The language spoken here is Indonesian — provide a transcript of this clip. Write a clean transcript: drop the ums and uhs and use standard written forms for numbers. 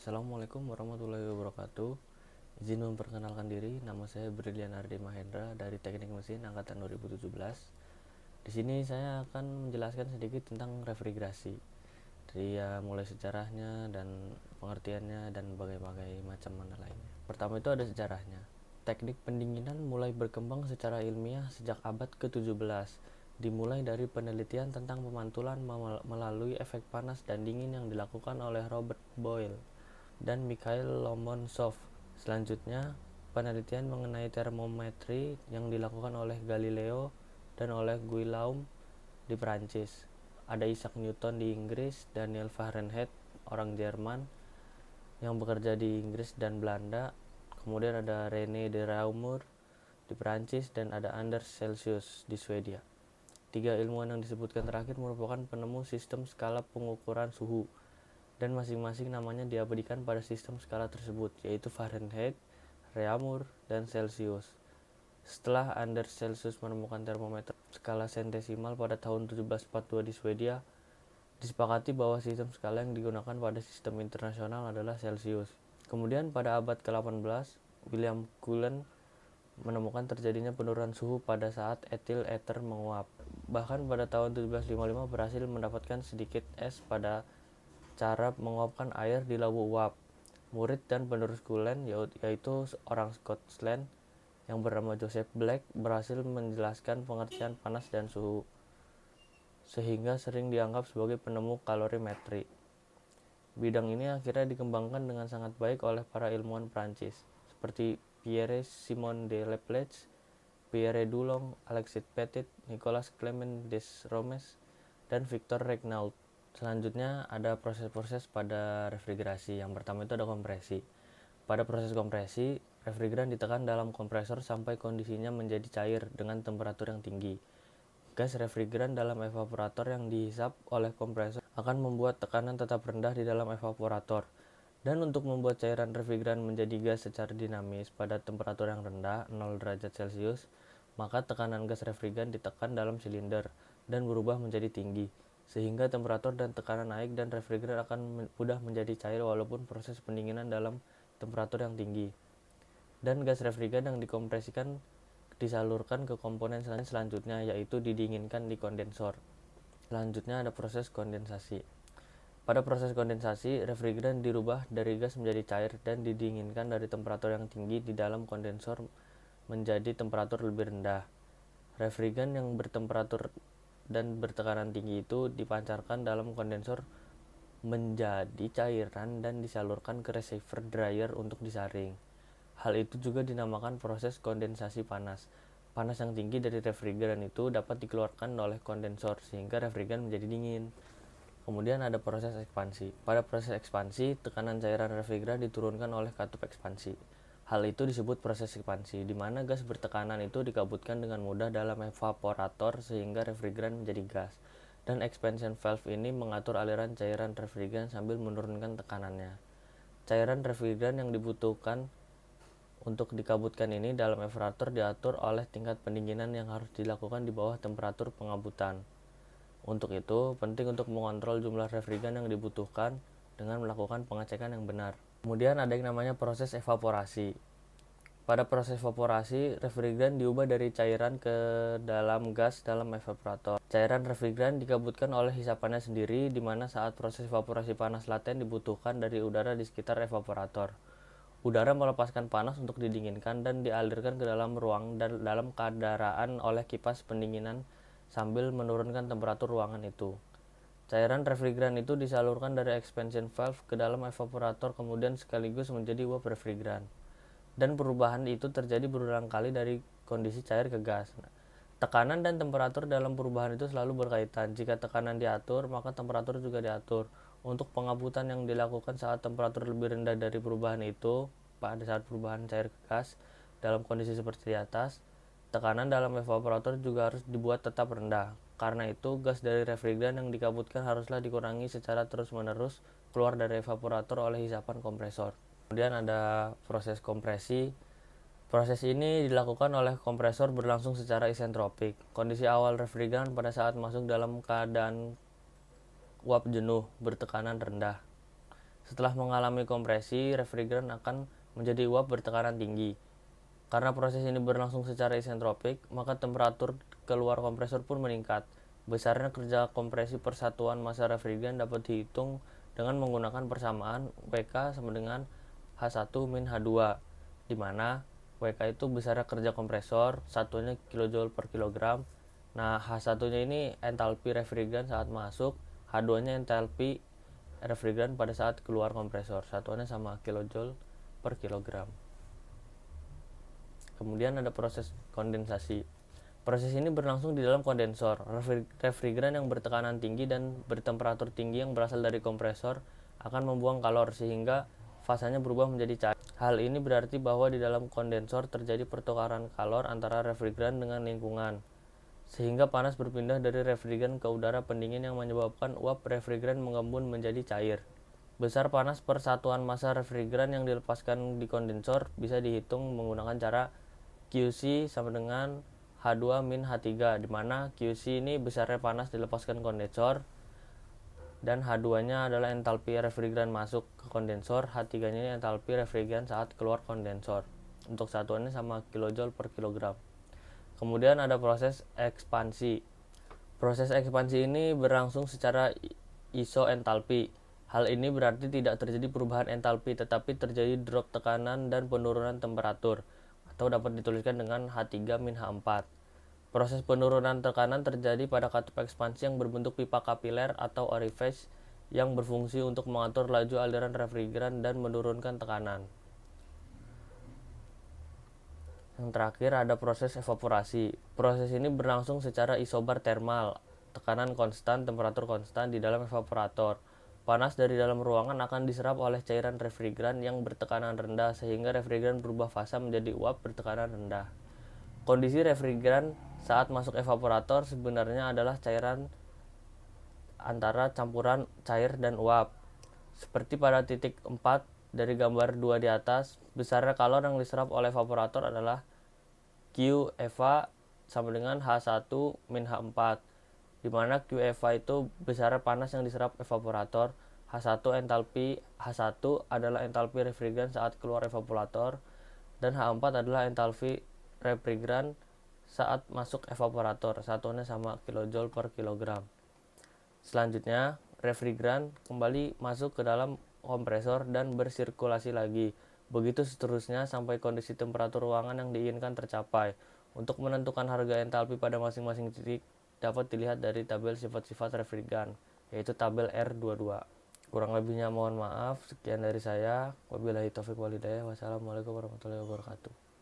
Assalamualaikum warahmatullahi wabarakatuh. Izin memperkenalkan diri, nama saya Brilian Ardi Mahendra dari Teknik Mesin angkatan 2017. Di sini saya akan menjelaskan sedikit tentang refrigerasi. Dari mulai sejarahnya dan pengertiannya dan berbagai macam mana lainnya. Pertama itu ada sejarahnya. Teknik pendinginan mulai berkembang secara ilmiah sejak abad ke-17. Dimulai dari penelitian tentang pemantulan melalui efek panas dan dingin yang dilakukan oleh Robert Boyle dan Mikhail Lomonosov. Selanjutnya, penelitian mengenai termometri yang dilakukan oleh Galileo dan oleh Guillaume di Prancis. Ada Isaac Newton di Inggris, Daniel Fahrenheit, orang Jerman yang bekerja di Inggris dan Belanda. Kemudian ada René de Réaumur di Prancis dan ada Anders Celsius di Swedia. Tiga ilmuwan yang disebutkan terakhir merupakan penemu sistem skala pengukuran suhu, dan masing-masing namanya diabadikan pada sistem skala tersebut, yaitu Fahrenheit, Réaumur, dan Celsius. Setelah Anders Celsius menemukan termometer skala sentesimal pada tahun 1742 di Swedia, disepakati bahwa sistem skala yang digunakan pada sistem internasional adalah Celsius. Kemudian pada abad ke-18, William Cullen menemukan terjadinya penurunan suhu pada saat etil ether menguap. Bahkan pada tahun 1755 berhasil mendapatkan sedikit es pada cara menguapkan air di labu uap. Murid dan penerus Cullen, yaitu orang Scotland yang bernama Joseph Black, berhasil menjelaskan pengertian panas dan suhu, sehingga sering dianggap sebagai penemu kalorimetri. Bidang ini akhirnya dikembangkan dengan sangat baik oleh para ilmuwan Prancis, seperti Pierre-Simon de Laplace, Pierre Dulong, Alexis Petit, Nicolas Clement Desrommes, dan Victor Regnault. Selanjutnya ada proses-proses pada refrigerasi. Yang pertama itu ada kompresi. Pada proses kompresi, refrigeran ditekan dalam kompresor sampai kondisinya menjadi cair dengan temperatur yang tinggi. Gas refrigeran dalam evaporator yang dihisap oleh kompresor akan membuat tekanan tetap rendah di dalam evaporator. Dan untuk membuat cairan refrigeran menjadi gas secara dinamis pada temperatur yang rendah, 0 derajat Celcius, maka tekanan gas refrigeran ditekan dalam silinder dan berubah menjadi tinggi, sehingga temperatur dan tekanan naik dan refrigeran akan mudah menjadi cair walaupun proses pendinginan dalam temperatur yang tinggi. Dan gas refrigeran yang dikompresikan disalurkan ke komponen selanjutnya, yaitu didinginkan di kondensor. Selanjutnya ada proses kondensasi. Pada proses kondensasi, refrigeran dirubah dari gas menjadi cair dan didinginkan dari temperatur yang tinggi di dalam kondensor menjadi temperatur lebih rendah. Refrigeran yang bertemperatur dan bertekanan tinggi itu dipancarkan dalam kondensor menjadi cairan dan disalurkan ke receiver dryer untuk disaring. Hal itu juga dinamakan proses kondensasi panas. Panas yang tinggi dari refrigeran itu dapat dikeluarkan oleh kondensor sehingga refrigeran menjadi dingin. Kemudian ada proses ekspansi. Pada proses ekspansi, tekanan cairan refrigeran diturunkan oleh katup ekspansi. Hal itu disebut proses ekspansi, di mana gas bertekanan itu dikabutkan dengan mudah dalam evaporator sehingga refrigeran menjadi gas. Dan expansion valve ini mengatur aliran cairan refrigeran sambil menurunkan tekanannya. Cairan refrigeran yang dibutuhkan untuk dikabutkan ini dalam evaporator diatur oleh tingkat pendinginan yang harus dilakukan di bawah temperatur pengabutan. Untuk itu, penting untuk mengontrol jumlah refrigeran yang dibutuhkan dengan melakukan pengecekan yang benar. Kemudian ada yang namanya proses evaporasi. Pada proses evaporasi, refrigeran diubah dari cairan ke dalam gas dalam evaporator. Cairan refrigeran dikabutkan oleh hisapannya sendiri, di mana saat proses evaporasi panas laten dibutuhkan dari udara di sekitar evaporator. Udara melepaskan panas untuk didinginkan dan dialirkan ke dalam ruang dan dalam keadaan oleh kipas pendinginan sambil menurunkan temperatur ruangan itu. Cairan refrigeran itu disalurkan dari expansion valve ke dalam evaporator kemudian sekaligus menjadi uap refrigeran. Dan perubahan itu terjadi berulang kali dari kondisi cair ke gas. Tekanan dan temperatur dalam perubahan itu selalu berkaitan. Jika tekanan diatur, maka temperatur juga diatur. Untuk pengabutan yang dilakukan saat temperatur lebih rendah dari perubahan itu, pada saat perubahan cair ke gas dalam kondisi seperti di atas, tekanan dalam evaporator juga harus dibuat tetap rendah. Karena itu, gas dari refrigeran yang dikabutkan haruslah dikurangi secara terus-menerus keluar dari evaporator oleh hisapan kompresor. Kemudian ada proses kompresi. Proses ini dilakukan oleh kompresor berlangsung secara isentropik. Kondisi awal refrigeran pada saat masuk dalam keadaan uap jenuh bertekanan rendah. Setelah mengalami kompresi, refrigeran akan menjadi uap bertekanan tinggi. Karena proses ini berlangsung secara isentropik, maka temperatur keluar kompresor pun meningkat. Besarnya kerja kompresi persatuan massa refrigeran dapat dihitung dengan menggunakan persamaan WK sama dengan H1 min H2, di mana WK itu besarnya kerja kompresor, satuannya kilojoule per kilogram. Nah, H1-nya ini entalpi refrigeran saat masuk, H2-nya entalpi refrigeran pada saat keluar kompresor, satuannya sama kilojoule per kilogram. Kemudian ada proses kondensasi. Proses ini berlangsung di dalam kondensor. Refrigeran yang bertekanan tinggi dan bertemperatur tinggi yang berasal dari kompresor akan membuang kalor sehingga fasanya berubah menjadi cair. Hal ini berarti bahwa di dalam kondensor terjadi pertukaran kalor antara refrigeran dengan lingkungan, sehingga panas berpindah dari refrigeran ke udara pendingin yang menyebabkan uap refrigeran mengembun menjadi cair. Besar panas persatuan massa refrigeran yang dilepaskan di kondensor bisa dihitung menggunakan cara QC sama dengan H2 min H3, di mana QC ini besarnya panas dilepaskan kondensor dan H2-nya adalah entalpi refrigeran masuk ke kondensor, H3-nya ini entalpi refrigeran saat keluar kondensor. Untuk satuannya sama kilojoule per kilogram. Kemudian ada proses ekspansi. Proses ekspansi ini berlangsung secara isoentalpi. Hal ini berarti tidak terjadi perubahan entalpi, tetapi terjadi drop tekanan dan penurunan temperatur, atau dapat dituliskan dengan H3-H4. Proses penurunan tekanan terjadi pada katup ekspansi yang berbentuk pipa kapiler atau orifice yang berfungsi untuk mengatur laju aliran refrigeran dan menurunkan tekanan. Yang terakhir ada proses evaporasi. Proses ini berlangsung secara isobar termal, tekanan konstan, temperatur konstan di dalam evaporator. Panas dari dalam ruangan akan diserap oleh cairan refrigeran yang bertekanan rendah sehingga refrigeran berubah fasa menjadi uap bertekanan rendah. Kondisi refrigeran saat masuk evaporator sebenarnya adalah cairan antara campuran cair dan uap. Seperti pada titik 4 dari gambar 2 di atas, besarnya kalor yang diserap oleh evaporator adalah Q EVA sama dengan H1 min H4, di mana Q EVA itu besarnya panas yang diserap evaporator, H1 entalpi H1 adalah entalpi refrigeran saat keluar evaporator, dan H4 adalah entalpi refrigeran saat masuk evaporator, satuannya sama kilojoule per kilogram. Selanjutnya, refrigeran kembali masuk ke dalam kompresor dan bersirkulasi lagi. Begitu seterusnya sampai kondisi temperatur ruangan yang diinginkan tercapai. Untuk menentukan harga entalpi pada masing-masing titik dapat dilihat dari tabel sifat-sifat refrigeran, yaitu tabel R22. Kurang lebihnya mohon maaf. Sekian dari saya. Wabillahi taufiq walhidayah. Wassalamualaikum warahmatullahi wabarakatuh.